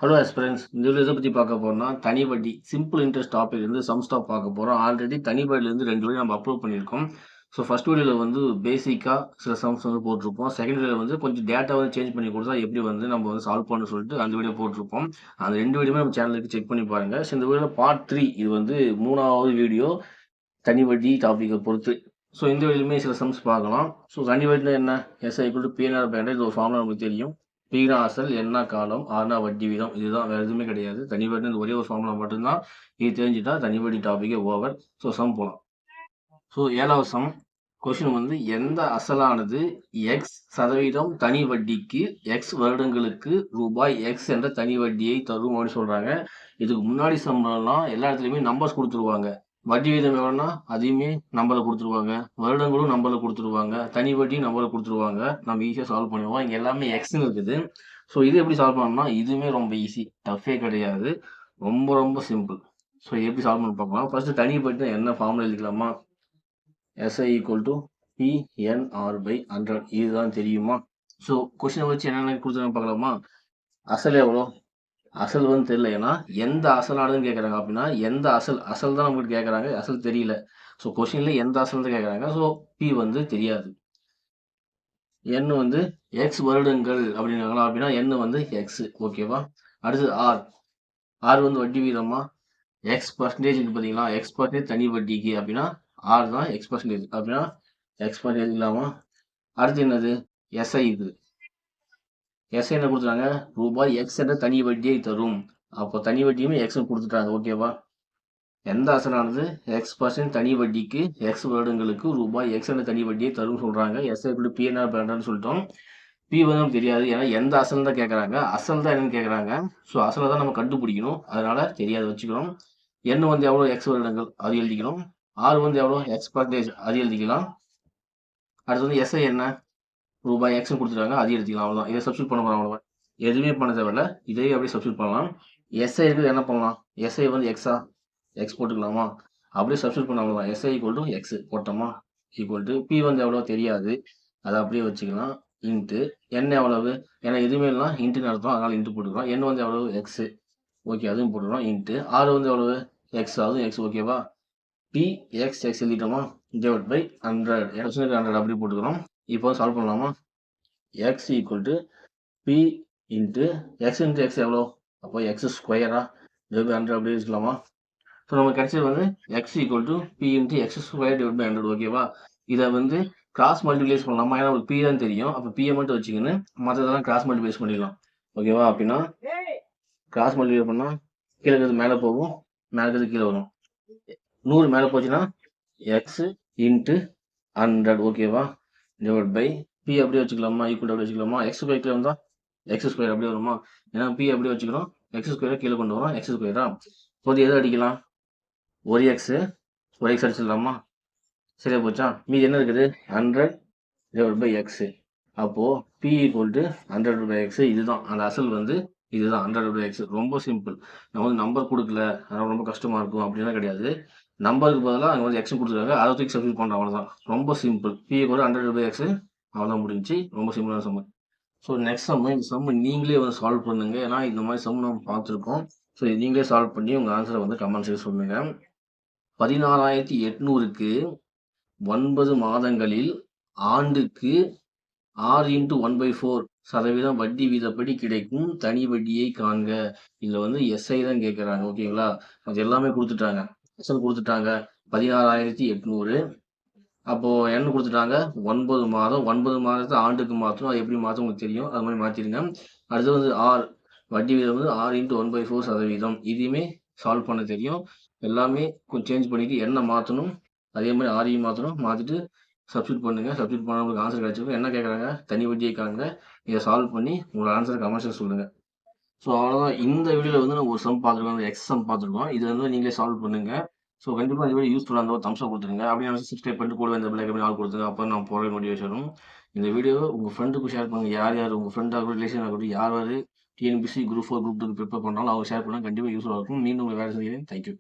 Hello aspirants, இந்த video எதை பற்றி பார்க்க போறோம்னா தனி வட்டி சிம்பிள் இன்ட்ரெஸ்ட் டாபிக் இருந்து சம் ஸ்டாப் பார்க்க போகிறோம். ஆல்ரெடி தனி வட்டிலேருந்து 2 வீடியோ நம்ம அப்லோட் பண்ணியிருக்கோம். ஸோ ஃபர்ஸ்ட் வீடியோவில் வந்து பேசிக்காக சில சம்ஸ் வந்து போட்டிருப்போம். செகண்ட் வீடியோவில் வந்து கொஞ்சம் டேட்டா வந்து சேஞ்ச் பண்ணி கொடுத்தா எப்படி வந்து நம்ம வந்து சால்வ் பண்ண சொல்லிட்டு அந்த வீடியோ போட்டிருப்போம். அந்த 2 வீடியோமே நம்ம சேனலுக்கு செக் பண்ணி பாருங்கள். ஸோ இந்த வீடியோவில் பார்ட் 3 இது வந்து 3வது வீடியோ தனி வட்டி டாப்பிக்கை பொறுத்து. ஸோ இந்த வீடியோலுமே சில சம்ஸ் பார்க்கலாம். ஸோ தனி வட்டினா என்ன? SI equal to PNR by 100 இது ஒரு ஃபார்முலா நமக்கு தெரியும். பீனா அசல் என்ன காலம் ஆர்னா வட்டி வீதம் இதுதான், வேற எதுவுமே கிடையாது. தனி வட்டி இந்த ஒரே ஒரு ஃபார்முலா மட்டும்தான். இது தெரிஞ்சுட்டா தனி வட்டி டாபிக்கே ஓவர். ஸோ சம் போகலாம். ஸோ 7வது சம் கொஸ்டின் வந்து எந்த அசலானது x% தனி வட்டிக்கு x வருடங்களுக்கு ரூபாய் x என்ற தனி வட்டியை தரும் அப்படின்னு சொல்றாங்க. இதுக்கு முன்னாடி சம்லாம் எல்லா இடத்துலையுமே நம்பர்ஸ் கொடுத்துருவாங்க. வட்டி வீதம் எவ்வளோன்னா அதையுமே நம்பரை கொடுத்துருவாங்க, வருடங்களும் நம்பரை கொடுத்துருவாங்க, தனி வட்டியும் நம்பரை கொடுத்துருவாங்க. நம்ம ஈஸியாக சால்வ் பண்ணுவோம். இங்கே எல்லாமே எக்ஸ்ன்னு இருக்குது. ஸோ இது எப்படி சால்வ் பண்ணணும்னா இதுவுமே ரொம்ப ஈஸி, டஃப்பே கிடையாது, ரொம்ப ரொம்ப சிம்பிள். ஸோ எப்படி சால்வ் பண்ணி பார்க்கலாம். ஃபர்ஸ்ட் தனி வட்டி என்ன ஃபார்முலா எழுதிக்கலாமா? SI equal to PNR by 100 இதுதான் தெரியுமா? ஸோ கொஸ்டினை வச்சு என்னென்ன கொடுத்துருக்காங்க பார்க்கலாமா? அசல் எவ்வளோ? அசல் வந்து தெரியல. ஏன்னா எந்த அசலானதுன்னு கேட்குறாங்க. அப்படின்னா எந்த அசல் அசல் தான் நம்மகிட்ட கேட்குறாங்க, அசல் தெரியல. ஸோ கொஸ்டின்ல எந்த அசல் தான் கேட்குறாங்க. ஸோ பி வந்து தெரியாது. என் வந்து எக்ஸ் வருடங்கள் அப்படின்னாங்களா? அப்படின்னா என் வந்து எக்ஸ். ஓகேவா? அடுத்து ஆர். ஆர் வந்து வட்டி வீதமா? எக்ஸ் பர்சன்டேஜ் பார்த்தீங்களா? எக்ஸ் பர்சன்டேஜ் தனி வட்டிக்கு அப்படின்னா ஆர் தான் எக்ஸ் பர்சன்டேஜ். அப்படின்னா எக்ஸ் பர்சன்டேஜ் இல்லாமா? அடுத்து என்னது? எஸ்ஐ. இது எஸ்ஐ என்ன கொடுத்துட்டாங்க? ரூபாய் எக்ஸ் என்ற தனி வட்டியை தரும். அப்போ தனி வட்டியுமே எக்ஸ் கொடுத்துட்டாங்க. ஓகேவா? எந்த அசலானது x% தனி வட்டிக்கு x வருடங்களுக்கு ரூபாய் x என்ற தனி வட்டியை தரும் சொல்றாங்க. எஸ்ஐ பிஎன்ஆர் பிராண்டான்னு சொல்லிட்டோம். பி வந்து நமக்கு தெரியாது. ஏன்னா எந்த அசல் தான் கேட்குறாங்க, அசல் தான் என்னன்னு கேட்குறாங்க. ஸோ அசலை தான் நம்ம கண்டுபிடிக்கணும். அதனால தெரியாது வச்சுக்கிறோம். என் வந்து எவ்வளோ எக்ஸ் வருடங்கள் அது எழுதிக்கணும். ஆர் வந்து எவ்வளோ எக்ஸ் பர்சன்டேஜ் அது எழுதிக்கலாம். அடுத்து வந்து எஸ்ஐ என்ன? ரூபாய் எக்ஸ்னு கொடுத்துருக்காங்க, அது எழுதிக்கலாம். அவ்வளோதான். இதை சப்ஸ்டியூட் பண்ண போகிறோம். அவ்வளோதான், எதுவுமே பண்ண தேவையில்ல. இதையே அப்படியே சப்ஸ்டியூட் பண்ணலாம். எஸ்ஐ இருக்குது என்ன பண்ணலாம்? எஸ்ஐ வந்து எக்ஸா? எக்ஸ் போட்டுக்கலாமா? அப்படியே சப்ஸ்டியூட் பண்ண அவ்வளோதான். எஸ்ஐ ஈக்குவல் டு எக்ஸ் போட்டோமா? ஈக்குவல் டு பி வந்து எவ்வளோ தெரியாது, அதை அப்படியே வச்சுக்கலாம். இன்ட்டு என் எவ்வளவு? ஏன்னா எதுவுமே இல்லை இன்ட்டுன்னு அர்த்தம், அதனால இன்ட்டு போட்டுக்கலாம். என் வந்து எவ்வளவு? எக்ஸு. ஓகே, அதுவும் போட்டுக்கலாம். இன்ட்டு ஆறு வந்து எவ்வளவு? எக்ஸ், அதுவும் எக்ஸ். ஓகேவா? பி எக்ஸ் எக்ஸ் எழுதிட்டோமா? Divide by 100. எக்ஸ் 100 அப்படி போட்டுக்கிறோம். இப்போ சால்வ் பண்ணலாமா? X equal to B into X into X எவ்வளோ? அப்போ எக்ஸ் ஸ்கொயரா? டிவைட் பை 100 அப்படி வச்சுக்கலாமா? ஸோ நமக்கு கிடைச்சது வந்து x equal to B into x square divide by 100. ஓகேவா? இதை வந்து கிராஸ் மல்டிப்ளைஸ் பண்ணலாமா? ஏன்னா உங்களுக்கு பி தான் தெரியும். அப்போ பியை மட்டும் வச்சுக்கின்னு மற்றதெல்லாம் கிராஸ் மல்டிப்ளைஸ் பண்ணிடலாம். ஓகேவா? அப்படின்னா கிராஸ் மல்டிப்ளை பண்ணால் கீழே இருக்கிறது மேலே போகும், மேலே இருக்கிறது கீழே வரும். 100 மேலே போச்சுன்னா எக்ஸ் இன்ட்டு 100. ஓகேவா? டிவைட் பை பி அப்படியே வச்சுக்கலாமா? ஈக்குவல் அப்படியே வச்சுக்கலாமா? எக்ஸ் ஸ்கொயர் கீழே வந்தால் எக்ஸ் ஸ்கொயர் அப்படியே வருமா? ஏன்னா பி அப்படியே வச்சுக்கிறோம், எக்ஸ் ஸ்கொயரை கீழே கொண்டு வரோம், எக்ஸ் ஸ்கொயரா. இப்போது எதை அடிக்கலாம்? ஒரு எக்ஸு ஒரு எக்ஸ் அடிச்சிடலாமா? சரியா போச்சா? மீதி என்ன இருக்குது? 100 டிவைட் பை எக்ஸு. அப்போது p equal to 100 by x. இதுதான் அந்த அசல் வந்து இதுதான் 100 பை எக்ஸ். ரொம்ப சிம்பிள். நம்ம வந்து நம்பர் கொடுக்கல, அதனால் ரொம்ப கஷ்டமாக இருக்கும் அப்படின்லாம் கிடையாது. நம்பருக்கு பதிலாக அங்கே வந்து எக்ஸ் கொடுத்துருக்காங்க, அதை தூக்கி சப்ஸ்டியூட் பண்ணுறோம். அவ்வளோதான், ரொம்ப simple. P equal 100 by x. அவ்வளோதான், முடிஞ்சு. ரொம்ப சிம்பிளான சம். ஸோ நெக்ஸ்ட் சம், இந்த சம் நீங்களே வந்து சால்வ் பண்ணுங்க. ஏன்னா இந்த மாதிரி சம் நம்ம பார்த்துருக்கோம். ஸோ நீங்களே சால்வ் பண்ணி உங்கள் ஆன்சரை வந்து கமெண்ட்ஸில் சொல்லுங்கள். 16,800க்கு 9 மாதங்களில் ஆண்டுக்கு 6x1/4% வட்டி வீதப்படி கிடைக்கும் தனி வட்டியை காண்க. இதுல வந்து எஸ்ஐ தான் கேட்கறாங்க. ஓகேங்களா? அது எல்லாமே கொடுத்துட்டாங்க. அசல் கொடுத்துட்டாங்க 16,800. அப்போ என்ன கொடுத்துட்டாங்க? 9 மாதம். 9 மாதத்தை ஆண்டுக்கு மாற்றணும். அது எப்படி மாற்ற உங்களுக்கு தெரியும், அது மாதிரி மாற்றிடுங்க. அடுத்து வந்து ஆர், வட்டி வீதம் வந்து 6x1/4%. இதையுமே சால்வ் பண்ண தெரியும். எல்லாமே கொஞ்சம் சேஞ்ச் பண்ணிட்டு என்ன மாற்றணும், அதே மாதிரி ஆரையும் மாற்றணும். மாற்றிட்டு சப்ஸ்டியூட் பண்ணுங்க. சப்ஸ்டியூட் பண்ண உங்களுக்கு ஆன்சர் கிடைச்சிருக்கும். என்ன கேட்குறாங்க? தனி வட்டியை காண்க. இதை சால்வ் பண்ணி உங்களோட ஆன்சர் கமெண்ட்ஸில் சொல்லுங்கள். ஸோ அவ்வளோதான். இந்த வீடியோவில் வந்து நம்ம ஒரு சம் பார்த்துருக்கோம், அந்த எக்ஸ் சம் பார்த்துருக்கோம். இது வந்து நீங்களே சால்வ் பண்ணுங்க. ஸோ கண்டிப்பாக இந்த வீடியோ யூஸ்ஃபுல்லாக இருந்தால் தம்ஸ்அப் கொடுத்துருங்க. அப்படியே சப்ஸ்கிரைப் பண்ணிட்டு கூட இந்த பிள்ளைக்கு ஆள் கொடுத்துருங்க. அப்போ நான் போகிற மோட்டிவேஷன் வரும். இந்த வீடியோவை உங்கள் ஃப்ரெண்டுக்கு ஷேர் பண்ணுங்கள். யார் யார் உங்கள் ஃப்ரெண்டாக இருக்கட்டும், ரிலேஷனாக இருக்கட்டும், யார் யார் டிஎன்பிசி குரூப் 4 குரூப் 2 ப்ரிப்பேர் பண்ணாலும் அவங்க ஷேர் பண்ணால் கண்டிப்பாக யூஸ்ஃபுல்லாக இருக்கும். மீண்டும் உங்களை வேலை செய்கிறேன். தேங்க்யூ.